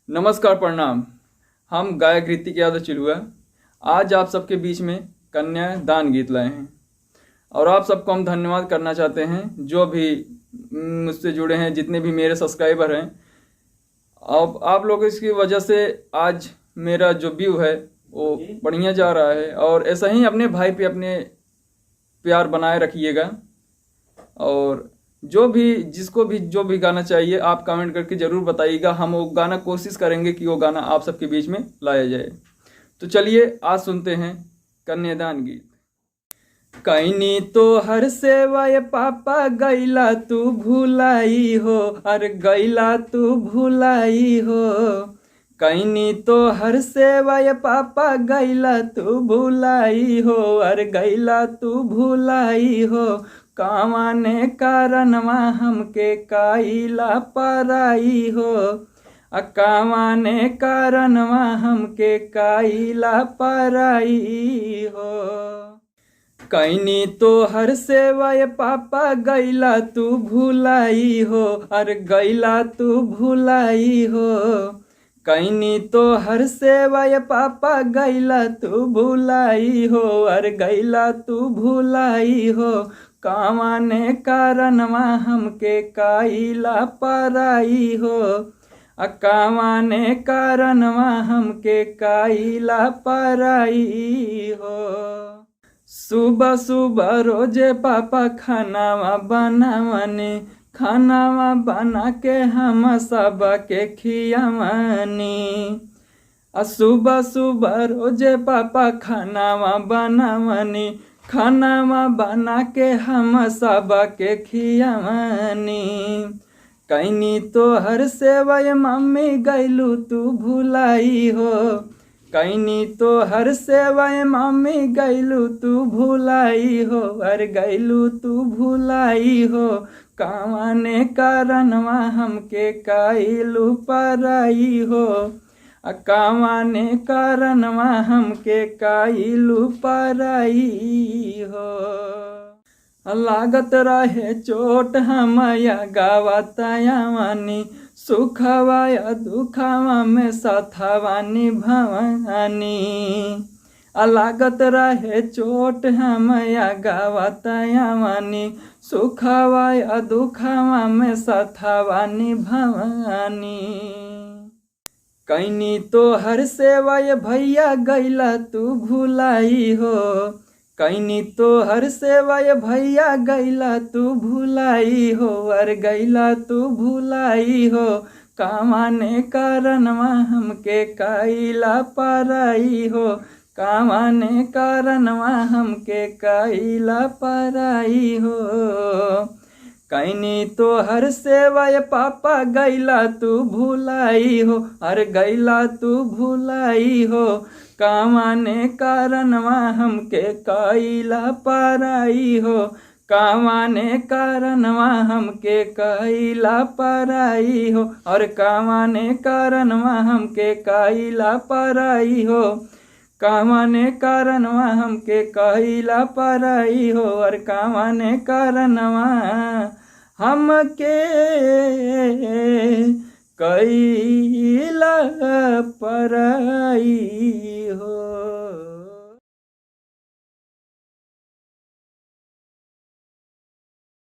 नमस्कार, प्रणाम। हम गायक ऋतिक यादव चिलुआ आज आप सबके बीच में कन्या दान गीत लाए हैं और आप सबको हम धन्यवाद करना चाहते हैं जो भी मुझसे जुड़े हैं, जितने भी मेरे सब्सक्राइबर हैं। अब आप लोगों की वजह से आज मेरा जो व्यू है वो बढ़िया जा रहा है और ऐसा ही अपने भाई पे अपने प्यार बनाए रखिएगा। और जिसको भी जो भी गाना चाहिए आप कमेंट करके ज़रूर बताइएगा। हम वो गाना कोशिश करेंगे कि वो गाना आप सबके बीच में लाया जाए। तो चलिए आज सुनते हैं कन्यादान गीत। कैनी तो हर सेवाय पापा गैला तू भुलाई हो, अरे गैला तू भुलाई हो। कैनी तो हर सेवाय पापा गैला तू भुलाई हो, अरे गैला तू भुलाई हो। कावाने कारणवा हमके काइला पराई हो, कावाने कारणवा हमके काइला पराई हो। कैनी तो हर सेवाय पापा गैला तू भुलाई हो, अरे गैला तू भुलाई हो। कैनी तो हर सेवाय पापा गैला तू भुलाई हो, अरे गैला तू भुलाई हो। कावाने कारणवा हमके काइला पराई हो, कावाने कारणवा हमके काइला पराई हो। सुबह सुबह रोजे पापा खानावा बनावनी, खानावा बना के हम सब के खियावनी। सुबह सुबह रोजे पापा खानावा बनावनी, खानावा बना के हम सब के खियावनी। कैनी तो हर सेवाय मम्मी गैलू तू भुलाई हो, कैनी तो हर सेवाय मम्मी गैलू तू भुलाई हो, अरे गैलू तू भुलाई हो। कावाने कारणवा हमके काइलू पराई हो, कावाने कारणवा हमके काइलू पराई हो। लागत रहे चोट हमया गावतायावानी, सुखवा या दुखवा में साथवानी भवानी। लागत रहे चोट हमया गावतायावानी, सुखवा या दुखवा में साथवानी भवानी। कैनी तो हर सेवाय भैया गैला तू भुलाई हो, कैनी तो हर सेवाय भैया गैला तू भुलाई हो, अरे गैला तू भुलाई हो। कावाने कारणवा हमके काइला पराई हो, कावाने कारणवा हमके काइला पराई हो। कैनी तो हर सेवाय पापा गैला तू भुलाई हो, अरे गैला तू भुलाई हो। कावाने कारणवा हमके काइला पराई हो, कावाने कारणवा हमके काइला पराई हो। और कावाने कारणवा हमके काइला पराई हो, कावाने कारणवा हमके काइला पराई हो। और कावाने कारणवा हमके काइला पराई हो।